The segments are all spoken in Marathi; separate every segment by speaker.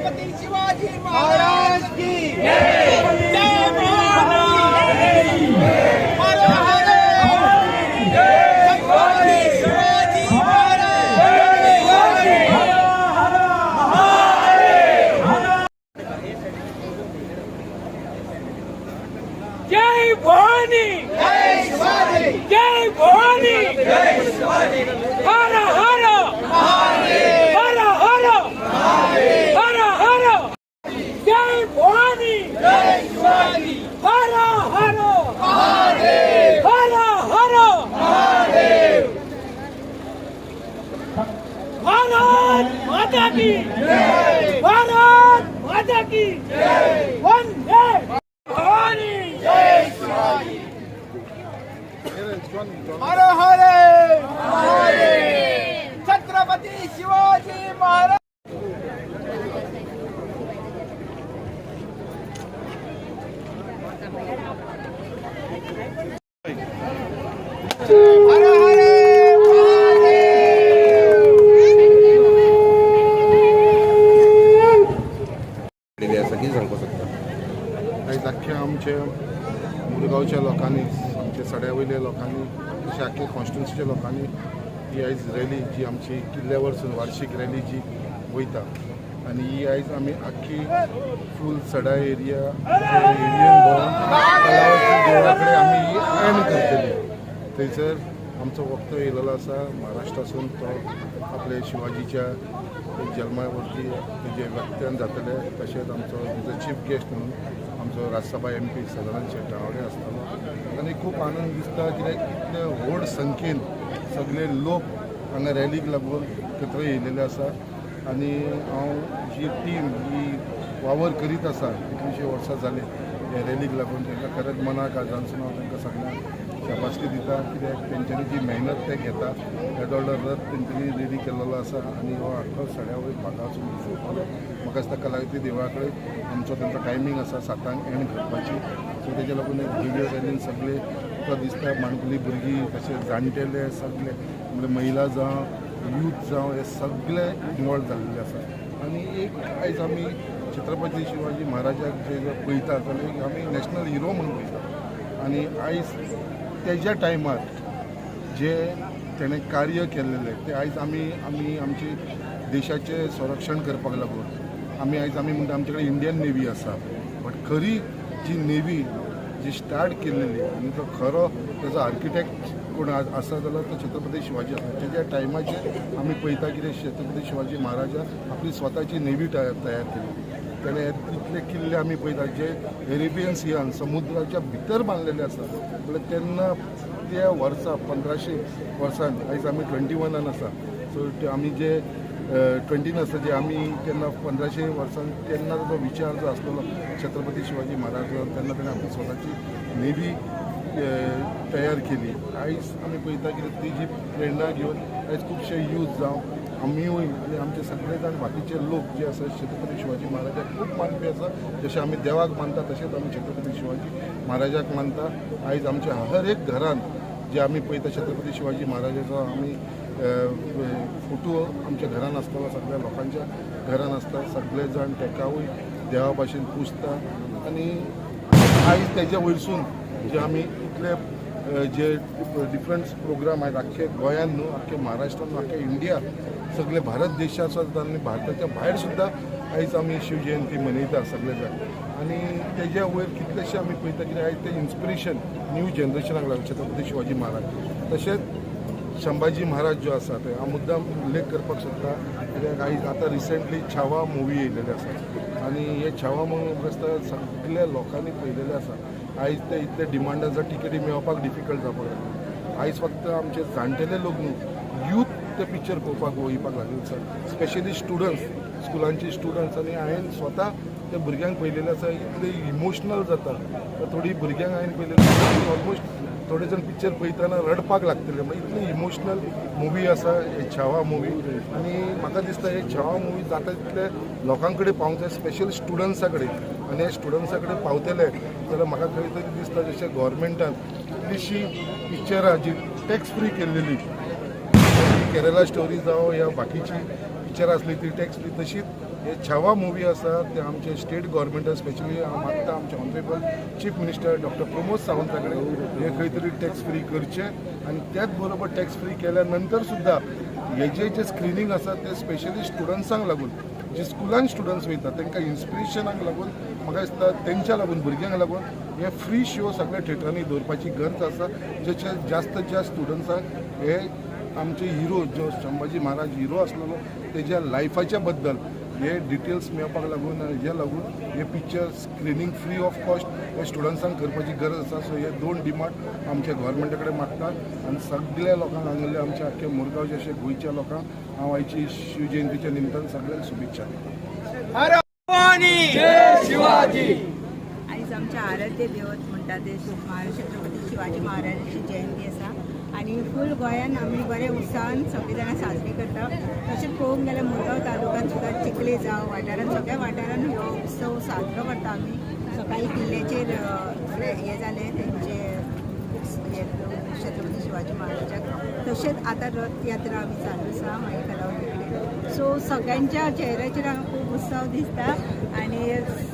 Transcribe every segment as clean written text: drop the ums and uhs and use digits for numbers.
Speaker 1: छत्रपती शिवाजी महाराज की जय। हर हर छत्रपती शिवाजी
Speaker 2: जय भवानी,
Speaker 1: जय शिवाजी,
Speaker 2: जय भवानी,
Speaker 1: जय शिवाजी,
Speaker 2: हर हर
Speaker 1: महादेव,
Speaker 2: हर हर हर हर जय भवानी,
Speaker 1: जय शिवाजी,
Speaker 2: हर हर
Speaker 1: महादेव,
Speaker 2: हर हर
Speaker 1: महादेव।
Speaker 2: भारत माता की जय, भारत माता की जय, वंदे भवानी,
Speaker 1: जय शिवाजी, हर हर महादेव, छत्रपती शिवाजी महाराज। हर हर
Speaker 3: यासाठी सांगू शकता
Speaker 4: आयज अख्ख्या आमच्या मुरगांवच्या लोकांनी आमच्या सड्यावयल्या लोकांनी तशें आख्ख्या कॉन्स्टिट्युन्सीच्या लोकांनी ही आयज रॅली जी आमची किल्ल्या वरसून वार्षिक रॅली जी वयता आनी ही आयज आमी आख्खी फूल सडा एरिया एरियन भोंवन तलावाची देवळा कडेन आमी ही एंड करतली. थंयसर आमचो वक्तो येयलेलो आसा महाराष्ट्रासून. तो आपले शिवाजीच्या जल्मा वरती तेजे व्यक्त्यान जातले. तशेंच आमचो तेजो चीफ गेस्ट म्हणून आमचो राज्यसभा MP सदानंद शेट्टावडे आसतलो. आनी खूब आनंद दिसता कित्याक इतले व्हड संख्येन सगळे लोक हांगा रॅलीक लागून एकत्र येयलेले आसा. आनी हांव जी टीम ही वावर करीत आसा कितलींशीं वर्सां जाली हे रॅलीक लागून तांकां खरेंच मनाक आजानसून हांव तांकां सगळ्यांक शाबासकी दिता. कित्याक तेंच्यांनी जी मेहनत ते घेता येदो व्हडलो रथ तेंच्यांनी रेडी केल्लो आसा आनी हो आख्खो सड्यावय भागासून दिसतलो. म्हाका दिसता कलावती देवळा कडेन आमचो तेंचो टायमींग आसा 7 एंड करपाची. सो तेज्या लागून एक व्हिडिओ रॅलीन सगळे तुका दिसता माणकुली भुरगीं तशेंच जाणटेले सगळे म्हणजे महिला जावं यूथ जावं हे सगळे इनवॉल्व जाल्ले आसा. आनी एक आयज आमी छत्रपती शिवाजी महाराजाक जे पळयता जाल्यार आमी नॅशनल हिरो म्हणून पळयता. आनी आयज तेज्या टायमार जे तेणें कार्य केल्लें ते आयज आमी आमचे देशाचें संरक्षण करपाक लागून आमी म्हणटा आमचे कडेन इंडियन नेवी आसा. बट खरी जी नेवी जी स्टार्ट केल्लेली आनी तो खरो तेजो आर्किटेक्ट कोण आसा जाल्यार तो छत्रपती शिवाजी आसा. तेज्या टायमाचेर आमी पळयता कितें छत्रपती शिवाजी महाराजान आपली स्वताची नेवी तयार केली. तेणें इतले किल्ले आमी पळयता जे एरेबियन सियान समुद्राच्या भितर बांदलेले आसा. म्हळ्यार तेन्ना त्या वर्सा 1500 वर्सान आयज आमी 21 आसा. सो आमी जे 20 आसा जे आमी तेन्ना 1500 वर्सान तेन्ना जो विचार जो आसलेलो छत्रपती शिवाजी महाराज तेन्ना तेणें आपली स्वताची नेवी तयार केली. आयज आमी पळयता की ती जी प्रेरणा घेवन आयज खुबशे यूथ जावं आमीय आनी आमचे सगळे जाण बाकीचे लोक जे आसा छत्रपती शिवाजी महाराजाक खूब मानपी आसा. जशें आमी देवाक मानता तशेंच आमी छत्रपती शिवाजी महाराजाक मानता. आयज आमच्या हर एक घरान जे आमी पळयता छत्रपती शिवाजी महाराजाचो आमी फोटो आमच्या घरान आसतलो. सगळ्या लोकांच्या घरान आसता. सगळे जाण तेकावूय देवा भाशेन पुजता. आनी आयज तेज्या वयरसून जे आमी इतले जे डिफरंट प्रोग्राम आहेत आख्खे गोंयान न्हू आख्खे महाराष्ट्रान आख्खे इंडिया सगळे भारत देशात सुद्दां आनी भारताच्या भायर सुद्दां आयज आमी शिवजयंती मनयता सगळे जाण. आनी तेज्या वयर कितलेशे आमी पळयता की आयज ते इन्स्पिरेशन न्यू जनरेशनाक लागून छत्रपती शिवाजी महाराज. तशेंच संभाजी महाराज जो आसा ते हांव मुद्दाम उल्लेख करपाक सोदता कित्याक आयज आतां रिसंटली छावा मुवी येयलेले आसा. आनी हे छावा मुवी म्हाका दिसता सगळ्या लोकांनी पळयलेले आसा. आयज ते इतले डिमांड आसा टिकेटी मेळपाक डिफिकल्ट जावपाक लागले. आयज फक्त आमचे जाणटेले लोक न्हू यूथ ते पिक्चर पळोवपाक वयपाक लागले आसा. स्पेशली स्टुडंट्स स्कुलांचे स्टुडंट्स. आनी हांवें स्वता त्या भुरग्यांक पळयलेले आसा इतले इमोशनल जाता. थोडी भुरग्यांक हांवें पळयलेले ऑलमोस्ट थोडे जाण पिक्चर पळयतना रडपाक लागतले. इतली इमोशनल मुवी आसा हे छावा मुवी. आनी म्हाका दिसता हे छावा मुवी जाता तितले लोकां कडेन पावंक जाय स्पेशल स्टुडंट्सा कडेन. आनी हे स्टुडंट्सा कडेन पावतले जाल्यार म्हाका खंय तरी दिसता जशें गोवोरमेंटान कितलींशीं पिक्चरां जी टॅक्स फ्री केल्लेली केरला स्टोरी जावं या बाकीची पिक्चर असली ती टॅक्स फ्री तशीच हे छावा मुवी आसा ते आमचे स्टेट गव्हर्मेंट स्पेशली हांव मागता आमचे honourable chief minister doctor Pramod सावंता कडेन हे खंय तरी टॅक्स फ्री करचे आनी त्याच बरोबर टॅक्स फ्री केल्या नंतर सुद्दां हेजे जे स्क्रिनींग आसा ते स्पेशली स्टुडंट्सांक लागून जे स्कुलान स्टुडंट्स वयता तांकां इन्स्पिरेशनाक लागून म्हाका दिसता तेंच्या लागून भुरग्यांक लागून हे फ्री शो सगळ्या थिएटरांनी दवरपाची गरज आसा जेचे जास्तीत जास्त स्टुडंट्सांक हे आमचे हिरो जो संभाजी महाराज हिरो आसलेलो तेज्या लायफाच्या बद्दल हे डिटेल्स मेळपाक लागून हेजे लागून हे picture screening free of cost हे स्टुडंट्सांक करपाची गरज आसा सो हे 2 डिमांड आमच्या गव्हर्मेंटा कडेन मागतात आनी सगळ्या लोकांक हांगले आमच्या आख्या मुरगांवचे अशे गोंयच्या लोकांक हांव आयची शिवजयंतीच्या निमतान सगळ्यांक शुभेच्छा दिता.
Speaker 1: हर भवानी जय शिवाजी.
Speaker 5: आयज आमच्या आराध्य देवत म्हणटा ते महाराज छत्रपती शिवाजी महाराजांची जयंती आसा आनी फूल गोंयान आमी बरे उत्साहान सगळीं जाणां साजरी करता. तशेंच पळोवंक गेल्यार मुरगांव तालुक्यात सुद्दां चिखले जावं वाठारांत सगळ्या वाठारांत हो उत्सव साजरो करता आमी. सकाळी किल्ल्याचेर हे जाले तेंचे छत्रपती शिवाजी महाराजाक तशेंच आतां रथ यात्रा आमी चालू आसा मागीर कलावती कडेन. सो सगळ्यांच्या चेहऱ्याचेर हांगा खूब उत्सव दिसता आनी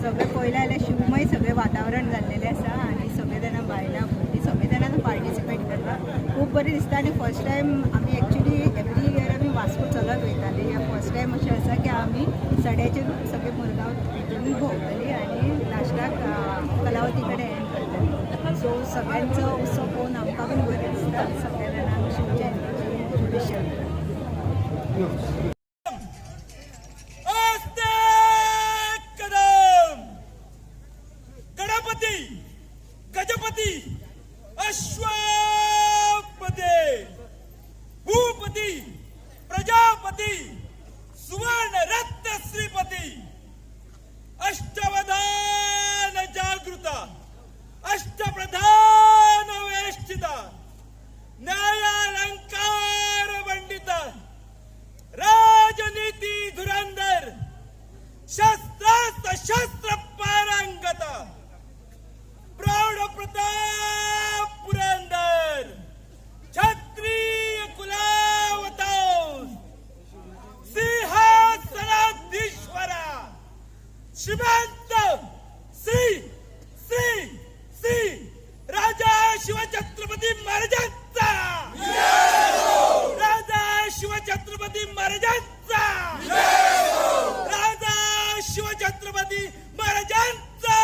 Speaker 5: सगळें पळयलें जाल्यार शिवमय सगळें वातावरण जाल्लेलें आसा आनी सगळे जाणां बायलां भुरगीं सगळे जाणां पार्टिसिपेट करता. खूब बरें दिसता आनी फर्स्ट टायम आमी एक्चुली एवरी इयर आमी वास्को चलत वयतालीं. ह्या फर्स्ट टायम अशें आसा की आमी सड्याचेर सगळे मुरगांव हितून भोंवतलीं आनी लास्टाक कलावती कडेन एंड करतलीं. सो सगळ्यांचो उत्सव पळोवन आमकां पण बरें दिसता. सगळ्या जाणांक शिवजयंतीची शुभेच्छा दिता.
Speaker 2: गणपती गजपती अश्वपते भूपती प्रजापती सुवर्ण रत्न श्रीपती अष्टवधान जागृता अष्टप्रधान वेष्टिता न्यायालंकार पंडिता राजनीती धुरंधर शस्त्रास्त्र शस्त्र पारंगता प्रौढ प्रताप पुरंदर क्षत्रिय कुलावतांस सिंहासनाधीश्वरा श्रीमंत श्री श्री श्री राजा शिवछत्रपती महाराजांचा राजा शिवछत्रपती महाराजांचा राजा शिवछत्रपती महाराजांचा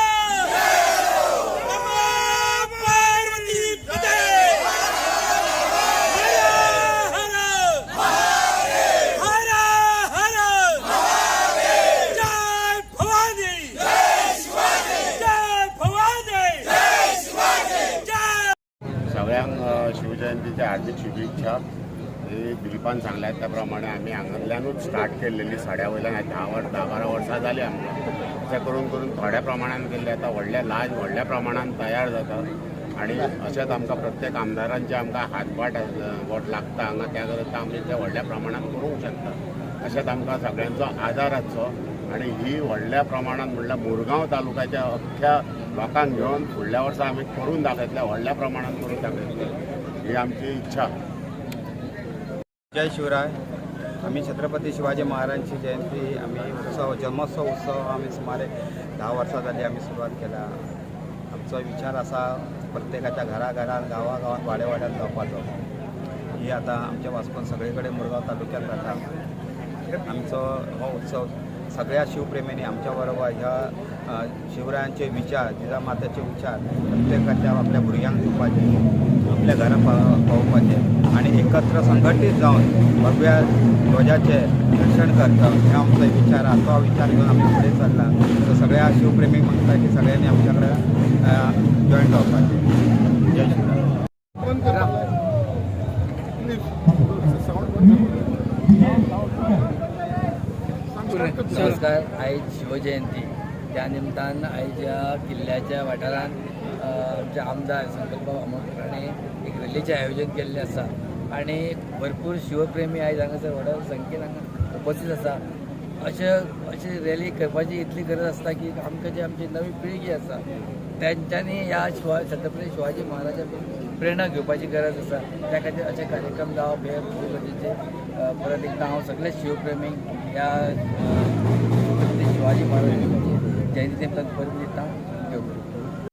Speaker 6: सगळ्यांक शिवजयंतीच्या हार्दिक शुभेच्छा. हे दिलीपान सांगल्यात त्या प्रमाणे आम्ही हांगांतल्यानूच स्टार्ट केल्लेली सड्या वयल्यान 10-12 वर्सां जाली आमकां. अशें करून करून थोड्या प्रमाणान केल्ले आतां व्हडल्या प्रमाणान तयार जाता आनी अशेंच आमकां प्रत्येक आमदारांचे आमकां हातभाट लागता हांगा त्या करता आमी ते व्हडल्या प्रमाणान करूंक शकता. अशेंच आमकां सगळ्यांचो आदार आसचो आनी ही व्हडल्या प्रमाणान म्हणल्यार मुरगांव तालुक्याच्या अख्ख्या लोकांक घेवन फुडल्या वर्सा आमी करून दाखयतले व्हडल्या प्रमाणान करून दाखयतले ही आमची इच्छा.
Speaker 7: जय शिवराय. आम्ही छत्रपती शिवाजी महाराजांची जयंती आम्ही जन्मोत्सव उत्सव आम्ही सुमारे 10 वर्सां जाली आम्ही सुरवात केला. आमचो विचार असा प्रत्येकाच्या घराघरात गावागावात वाड्यावाड्यात जावपाचो. ही आता आमच्या वास्कोन सगळे कडेन मुरगांव तालुक्यात जाता. आमचो हो उत्सव सगळ्या शिवप्रेमींनी आमच्या बरोबर ह्या शिवरायांचे विचार जिजामातेचे विचार प्रत्येकाच्या आपल्या भुरग्यांक दिवपाचे आपल्या घरात पावोवपाचे आणि एकत्र संघटीत जाऊन भगव्या ध्वजाचे रक्षण करता हे आमचा विचार आहे. तो विचार घेऊन आम्ही पुढे चालला. तर सगळ्या शिवप्रेमी म्हणता की सगळ्यांनी आमच्याकडे जॉईन जावपाचे. जय शिवराय.
Speaker 8: नमस्कार. आयज शिवजयंती त्या निमतान आयज ह्या किल्ल्याच्या वाठारांत आमचे आमदार संकल्प आमोणकरांनी एक रॅलीचें आयोजन केल्लें आसा आणि भरपूर शिवप्रेमी आयज हांगासर व्हड संख्येन हांगा उपस्थित आसा. अशे रॅली करपाची इतली गरज आसता की आमकां जी आमची नवी पिळगी आसा तेंच्यांनी ह्या छत्रपती शिवाजी महाराजा प्रेरणा घेवपाची गरज आसा. त्या खातीर अशे कार्यक्रम जावप हे खूब गरजेचे. परत एकदां हांव सगळे शिवप्रेमीक ह्या छत्रपती शिवाजी महाराजांची जयंती निमतान परब दिता.